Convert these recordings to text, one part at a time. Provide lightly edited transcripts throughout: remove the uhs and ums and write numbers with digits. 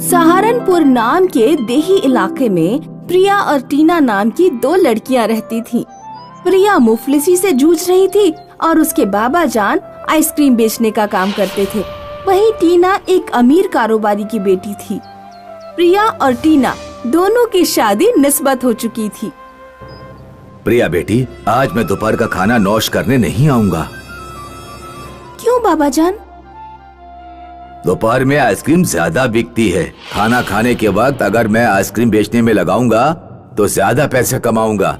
सहारनपुर नाम के देही इलाके में प्रिया और टीना नाम की 2 लड़कियां रहती थीं। प्रिया मुफलिसी से जूझ रही थी और उसके बाबा जान आइसक्रीम बेचने का काम करते थे। वहीं टीना एक अमीर कारोबारी की बेटी थी। प्रिया और टीना दोनों की शादी निस्बत हो चुकी थी। प्रिया बेटी, आज मैं दोपहर का खाना नौश करने नहीं आऊंगा। क्यों बाबा जान? दोपहर में आइसक्रीम ज्यादा बिकती है। खाना खाने के वक्त अगर मैं आइसक्रीम बेचने में लगाऊंगा तो ज्यादा पैसे कमाऊंगा।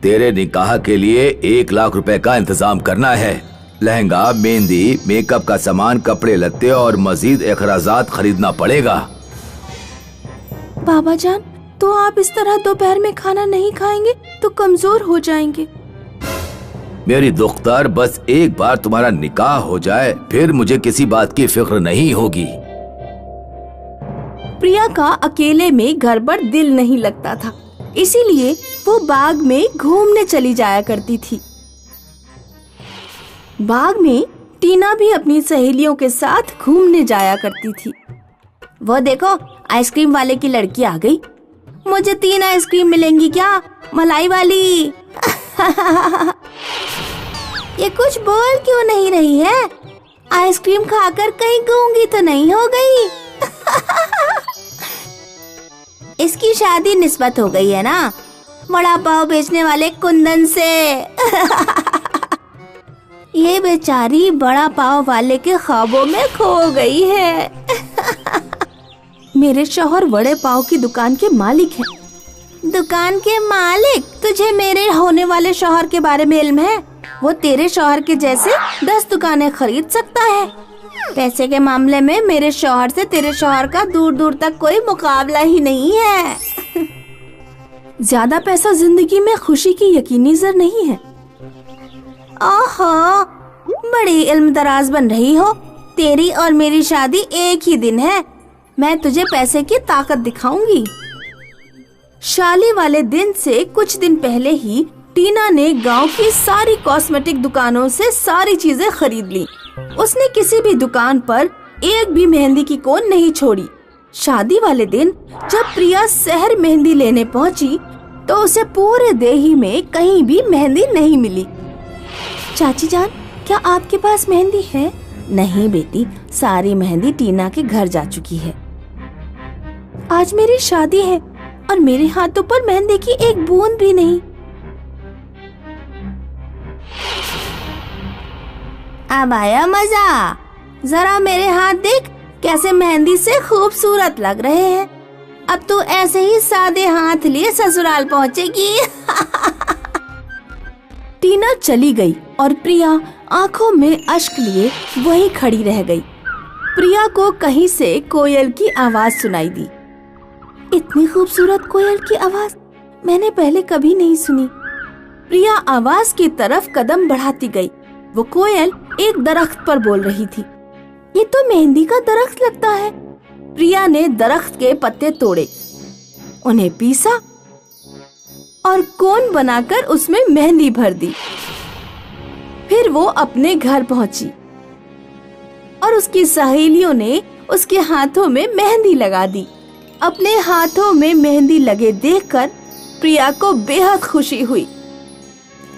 तेरे निकाह के लिए 1 लाख रुपए का इंतजाम करना है। लहंगा, मेहंदी, मेकअप का सामान, कपड़े लत्ते और मजीद अखराजात खरीदना पड़ेगा। बाबा जान, तो आप इस तरह दोपहर में खाना नहीं खाएंगे तो कमजोर हो जाएंगे। मेरी दुख्तार, बस एक बार तुम्हारा निकाह हो जाए फिर मुझे किसी बात की फिक्र नहीं होगी। प्रिया का अकेले में घर पर दिल नहीं लगता था, इसीलिए वो बाग में घूमने चली जाया करती थी। बाग में टीना भी अपनी सहेलियों के साथ घूमने जाया करती थी। वो देखो, आइसक्रीम वाले की लड़की आ गई। मुझे 3 आइसक्रीम मिलेंगी क्या? मलाई वाली। ये कुछ बोल क्यों नहीं रही है? आइसक्रीम खाकर कहीं गूंगी तो नहीं हो गई? इसकी शादी निस्बत हो गई है ना वड़ा पाव बेचने वाले कुंदन से। ये बेचारी बड़ा पाव वाले के ख्वाबों में खो गई है। मेरे शौहर वड़े पाव की दुकान के मालिक हैं। दुकान के मालिक? तुझे मेरे होने वाले शौहर के बारे में इल्म है? वो तेरे शौहर के जैसे 10 दुकानें खरीद सकता है। पैसे के मामले में मेरे शौहर से तेरे शौहर का दूर दूर तक कोई मुकाबला ही नहीं है। ज्यादा पैसा जिंदगी में खुशी की यकीनी जर नहीं है। ओहो, बड़ी इल्म दराज बन रही हो। तेरी और मेरी शादी एक ही दिन है। मैं तुझे पैसे की ताकत दिखाऊंगी। शादी वाले दिन से कुछ दिन पहले ही टीना ने गांव की सारी कॉस्मेटिक दुकानों से सारी चीजें खरीद ली। उसने किसी भी दुकान पर एक भी मेहंदी की कोन नहीं छोड़ी। शादी वाले दिन जब प्रिया शहर मेहंदी लेने पहुंची तो उसे पूरे देही में कहीं भी मेहंदी नहीं मिली। चाची जान, क्या आपके पास मेहंदी है? नहीं बेटी, सारी मेहंदी टीना के घर जा चुकी है। आज मेरी शादी है और मेरे हाथों पर मेहंदी की एक बूंद भी नहीं। अब आया मजा। जरा मेरे हाथ देख, कैसे मेहंदी से खूबसूरत लग रहे हैं। अब तो ऐसे ही सादे हाथ लिए ससुराल पहुंचेगी। टीना चली गई और प्रिया आंखों में अश्क लिए वहीं खड़ी रह गई। प्रिया को कहीं से कोयल की आवाज सुनाई दी। इतनी खूबसूरत कोयल की आवाज मैंने पहले कभी नहीं सुनी। प्रिया आवाज की तरफ कदम बढ़ाती गई। वो कोयल एक दरख्त पर बोल रही थी। ये तो मेहंदी का दरख्त लगता है। प्रिया ने दरख्त के पत्ते तोड़े, उन्हें पीसा और कोन बनाकर उसमें मेहंदी भर दी। फिर वो अपने घर पहुंची और उसकी सहेलियों ने उसके हाथों में मेहंदी लगा दी। अपने हाथों में मेहंदी लगे देखकर प्रिया को बेहद खुशी हुई।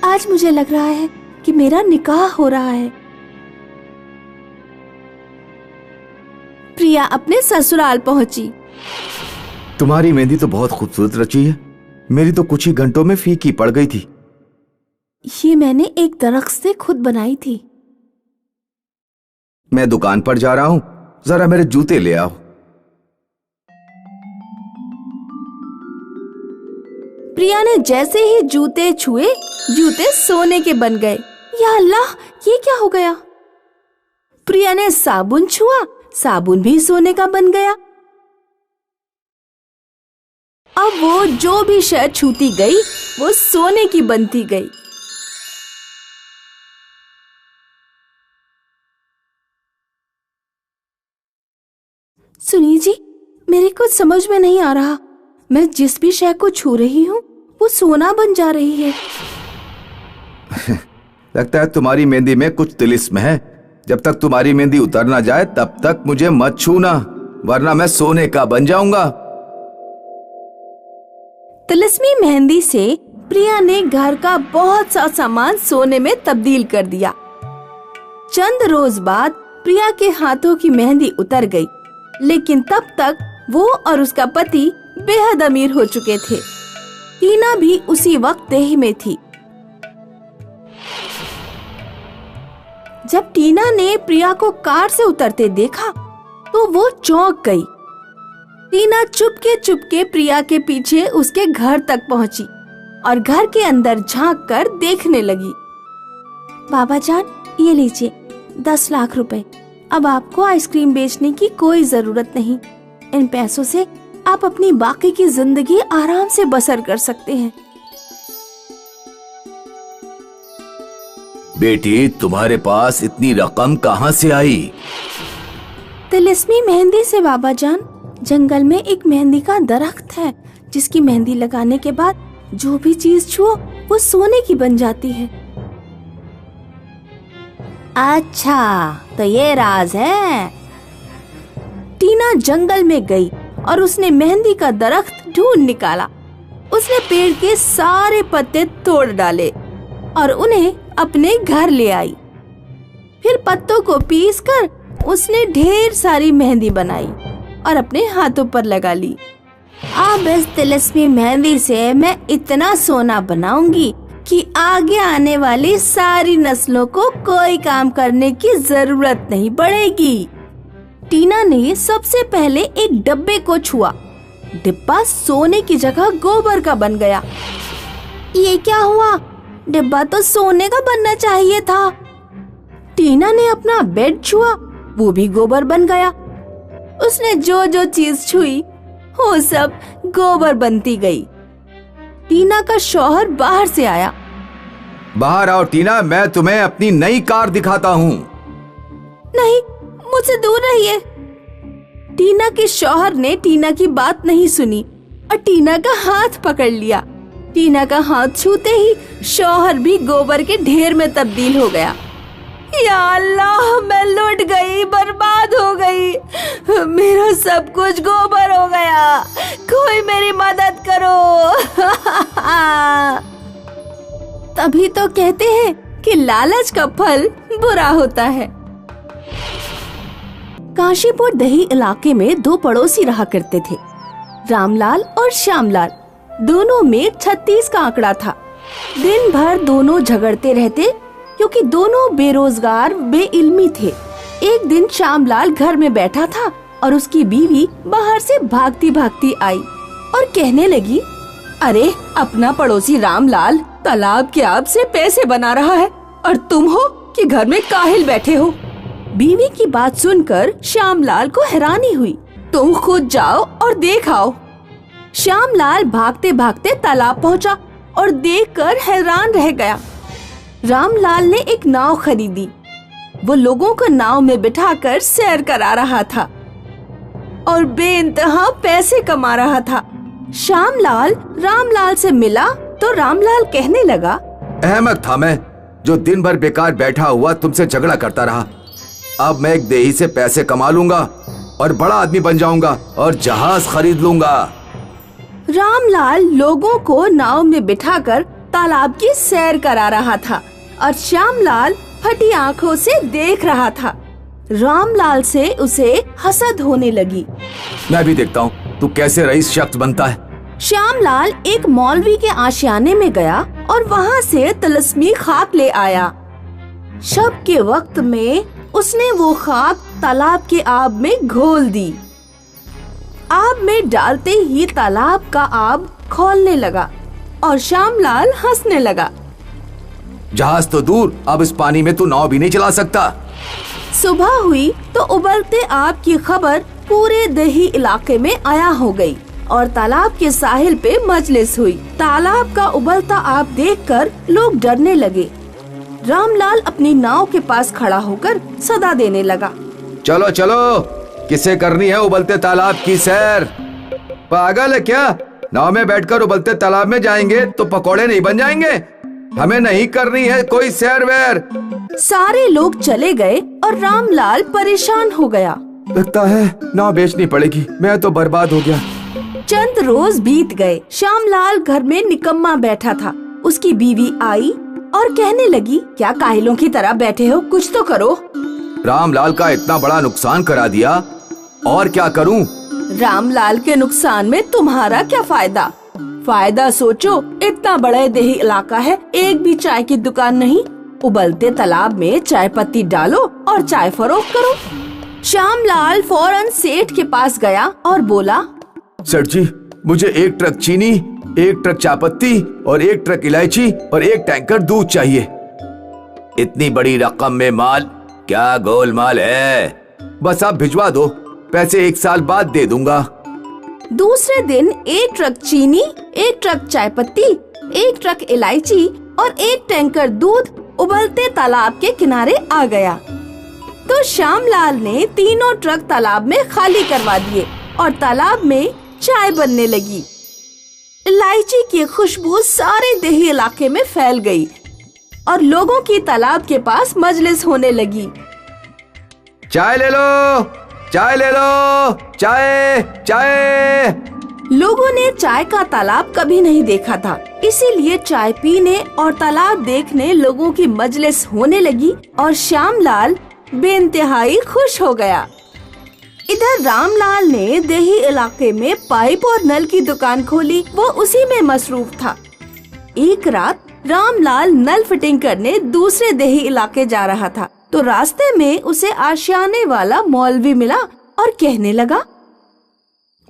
आज मुझे लग रहा है कि मेरा निकाह हो रहा है। प्रिया अपने ससुराल पहुंची। तुम्हारी मेहंदी तो बहुत खूबसूरत रची है। मेरी तो कुछ ही घंटों में फीकी पड़ गई थी। ये मैंने एक दरख्त से खुद बनाई थी। मैं दुकान पर जा रहा हूँ, जरा मेरे जूते ले आओ। प्रिया ने जैसे ही जूते छुए, जूते सोने के बन गए। या अल्लाह, ये क्या हो गया? प्रिया ने साबुन छुआ, साबुन भी सोने का बन गया। अब वो जो भी शय छूती गई वो सोने की बनती गई। सुनिए जी, मेरे कुछ समझ में नहीं आ रहा। मैं जिस भी शय को छू रही हूँ वो सोना बन जा रही है। लगता है तुम्हारी मेहंदी में कुछ तिलिस्म है। जब तक तुम्हारी मेहंदी उतर ना जाए तब तक मुझे मत छूना, वरना मैं सोने का बन जाऊंगा। तिलिस्मी मेहंदी से प्रिया ने घर का बहुत सा सामान सोने में तब्दील कर दिया। चंद रोज बाद प्रिया के हाथों की मेहंदी उतर गई, लेकिन तब तक वो और उसका पति बेहद अमीर हो चुके थे। टीना भी उसी वक्त देह में थी। जब टीना ने प्रिया को कार से उतरते देखा तो वो चौंक गई। टीना चुपके प्रिया के पीछे उसके घर तक पहुंची और घर के अंदर झांक कर देखने लगी। बाबा जान, ये लीजिए 10 लाख रुपए। अब आपको आइसक्रीम बेचने की कोई जरूरत नहीं। इन पैसों से आप अपनी बाकी की जिंदगी आराम से बसर कर सकते हैं। बेटी, तुम्हारे पास इतनी रकम कहाँ से आई? तिलिस्मी मेहंदी से बाबा जान। जंगल में एक मेहंदी का दरख्त है जिसकी मेहंदी लगाने के बाद जो भी चीज छुओ वो सोने की बन जाती है। अच्छा, तो ये राज है। टीना जंगल में गई और उसने मेहंदी का दरख्त ढूंढ निकाला। उसने पेड़ के सारे पत्ते तोड़ डाले और उन्हें अपने घर ले आई। फिर पत्तों को पीसकर उसने ढेर सारी मेहंदी बनाई और अपने हाथों पर लगा ली। अब इस तिलिस्मी मेहंदी से मैं इतना सोना बनाऊंगी कि आगे आने वाली सारी नस्लों को कोई काम करने की जरूरत नहीं पड़ेगी। टीना ने सबसे पहले एक डब्बे को छुआ। डिब्बा सोने की जगह गोबर का बन गया। ये क्या हुआ? डिब्बा तो सोने का बनना चाहिए था। टीना ने अपना बेड छुआ, वो भी गोबर बन गया। उसने जो जो चीज छुई वो सब गोबर बनती गई। टीना का शौहर बाहर से आया। बाहर आओ टीना, मैं तुम्हें अपनी नई कार दिखाता हूँ। नहीं, मुझसे दूर रहिए। टीना के शौहर ने टीना की बात नहीं सुनी और टीना का हाथ पकड़ लिया। टीना का हाथ छूते ही शौहर भी गोबर के ढेर में तब्दील हो गया। या अल्लाह, मैं लुट गई, बर्बाद हो गई। मेरा सब कुछ गोबर हो गया। कोई मेरी मदद करो। तभी तो कहते हैं कि लालच का फल बुरा होता है। काशीपुर दही इलाके में 2 पड़ोसी रहा करते थे, रामलाल और श्यामलाल। दोनों में 36 का आंकड़ा था। दिन भर दोनों झगड़ते रहते क्योंकि दोनों बेरोजगार बेइल्मी थे। एक दिन श्यामलाल घर में बैठा था और उसकी बीवी बाहर से भागती भागती आई और कहने लगी, अरे अपना पड़ोसी रामलाल तालाब के आब से पैसे बना रहा है और तुम हो कि घर में काहिल बैठे हो। बीवी की बात सुनकर श्यामलाल को हैरानी हुई। तुम खुद जाओ और देख आओ। श्यामलाल भागते भागते तालाब पहुंचा और देखकर हैरान रह गया। रामलाल ने एक नाव खरीदी। वो लोगों को नाव में बिठाकर सैर करा रहा था और बेइंतहा पैसे कमा रहा था। श्यामलाल रामलाल से मिला तो रामलाल कहने लगा, अहमद था मैं जो दिन भर बेकार बैठा हुआ तुमसे झगड़ा करता रहा। अब मैं एक देही से पैसे कमा लूंगा और बड़ा आदमी बन जाऊंगा और जहाज खरीद लूंगा। रामलाल लोगों को नाव में बिठाकर तालाब की सैर करा रहा था और श्यामलाल फटी आंखों से देख रहा था। रामलाल से उसे हसद होने लगी। मैं भी देखता हूँ तू कैसे रईस शख्स बनता है। श्यामलाल एक मौलवी के आशियाने में गया और वहाँ से तिलिस्मी खाक ले आया। शब के वक्त में उसने वो खाक तालाब के आब में घोल दी। आब में डालते ही तालाब का आब खौलने लगा और श्यामलाल हंसने लगा। जहाज तो दूर, अब इस पानी में तू नाव भी नहीं चला सकता। सुबह हुई तो उबलते आब की खबर पूरे दही इलाके में आया हो गई और तालाब के साहिल पे मजलिस हुई। तालाब का उबलता आब देखकर लोग डरने लगे। रामलाल अपनी नाव के पास खड़ा होकर सदा देने लगा, चलो चलो, किसे करनी है उबलते तालाब की सैर? पागल है क्या? नाव में बैठकर उबलते तालाब में जाएंगे तो पकोड़े नहीं बन जाएंगे। हमें नहीं करनी है कोई सैर वैर। सारे लोग चले गए और रामलाल परेशान हो गया। लगता है ना बेचनी पड़ेगी, मैं तो बर्बाद हो गया। चंद रोज बीत गए। श्यामलाल घर में निकम्मा बैठा था। उसकी बीवी आई और कहने लगी, क्या काहिलों की तरह बैठे हो, कुछ तो करो। रामलाल का इतना बड़ा नुकसान करा दिया, और क्या करूं? रामलाल के नुकसान में तुम्हारा क्या फायदा? फायदा सोचो, इतना बड़ा देही इलाका है, एक भी चाय की दुकान नहीं। उबलते तालाब में चाय पत्ती डालो और चाय फरोख्त करो। श्यामलाल फौरन सेठ के पास गया और बोला, सेठ जी, मुझे 1 ट्रक चीनी, 1 ट्रक चाय पत्ती और 1 ट्रक इलायची और 1 टैंकर दूध चाहिए। इतनी बड़ी रकम में माल, क्या गोलमाल है? बस आप भिजवा दो, पैसे 1 साल बाद दे दूंगा। दूसरे दिन 1 ट्रक चीनी, 1 ट्रक चाय पत्ती, 1 ट्रक इलायची और 1 टैंकर दूध उबलते तालाब के किनारे आ गया। तो श्यामलाल ने तीनों ट्रक तालाब में खाली करवा दिए और तालाब में चाय बनने लगी। इलायची की खुशबू सारे देही इलाके में फैल गई और लोगों की तालाब के पास मजलिस होने लगी। चाय ले लो, चाय ले लो, चाय चाय। लोगों ने चाय का तालाब कभी नहीं देखा था, इसीलिए चाय पीने और तालाब देखने लोगों की मजलिस होने लगी और श्यामलाल बेइंतहाई खुश हो गया। इधर रामलाल ने देही इलाके में पाइप और नल की दुकान खोली। वो उसी में मसरूफ था। एक रात रामलाल नल फिटिंग करने दूसरे देही इलाके जा रहा था, तो रास्ते में उसे आशियाने वाला मौलवी मिला और कहने लगा,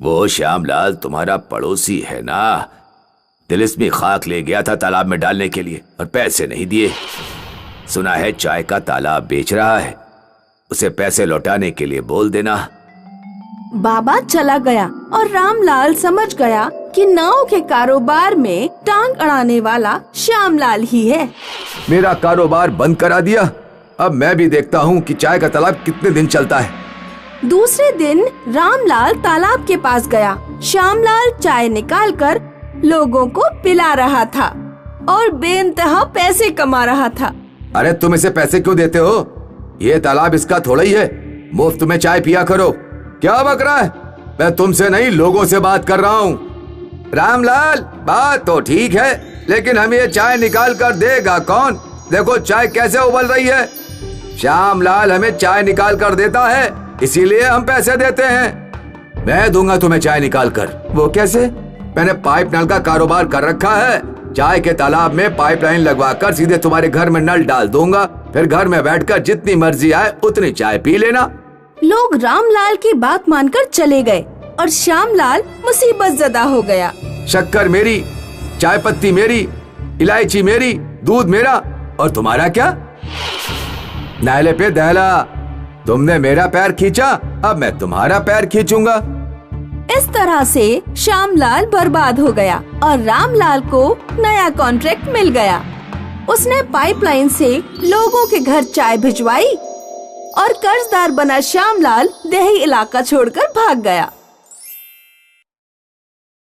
वो श्यामलाल तुम्हारा पड़ोसी है ना? तिलिस्मी खाक ले गया था तालाब में डालने के लिए और पैसे नहीं दिए। सुना है चाय का तालाब बेच रहा है, उसे पैसे लौटाने के लिए बोल देना। बाबा चला गया और रामलाल समझ गया कि नाव के कारोबार में टांग अड़ाने वाला श्यामलाल ही है। मेरा कारोबार बंद करा दिया, अब मैं भी देखता हूँ कि चाय का तालाब कितने दिन चलता है। दूसरे दिन रामलाल तालाब के पास गया। श्यामलाल चाय निकालकर लोगों को पिला रहा था और बेइंतहा पैसे कमा रहा था। अरे तुम इसे पैसे क्यों देते हो? ये तालाब इसका थोड़ा ही है, मुफ्त में चाय पिया करो। क्या बक रहा है? मैं तुमसे नहीं, लोगों से बात कर रहा हूँ। रामलाल, बात तो ठीक है, लेकिन हमें ये चाय निकाल कर देगा कौन? देखो चाय कैसे उबल रही है। श्यामलाल हमें चाय निकाल कर देता है, इसीलिए हम पैसे देते हैं। मैं दूंगा तुम्हें चाय निकाल कर। वो कैसे? मैंने पाइप नल का कारोबार कर रखा है। चाय के तालाब में पाइपलाइन लगवाकर सीधे तुम्हारे घर में नल डाल दूंगा, फिर घर में बैठकर जितनी मर्जी आए उतनी चाय पी लेना। लोग रामलाल की बात मानकर चले गए और श्यामलाल मुसीबत ज़दा हो गया। शक्कर मेरी, चाय पत्ती मेरी, इलायची मेरी, दूध मेरा, और तुम्हारा क्या? नाले पे दहला, तुमने मेरा पैर खींचा, अब मैं तुम्हारा पैर खींचूंगा। इस तरह से श्यामलाल बर्बाद हो गया और रामलाल को नया कॉन्ट्रैक्ट मिल गया। उसने पाइपलाइन से लोगों के घर चाय भिजवाई और कर्जदार बना श्यामलाल देही इलाका छोड़कर भाग गया।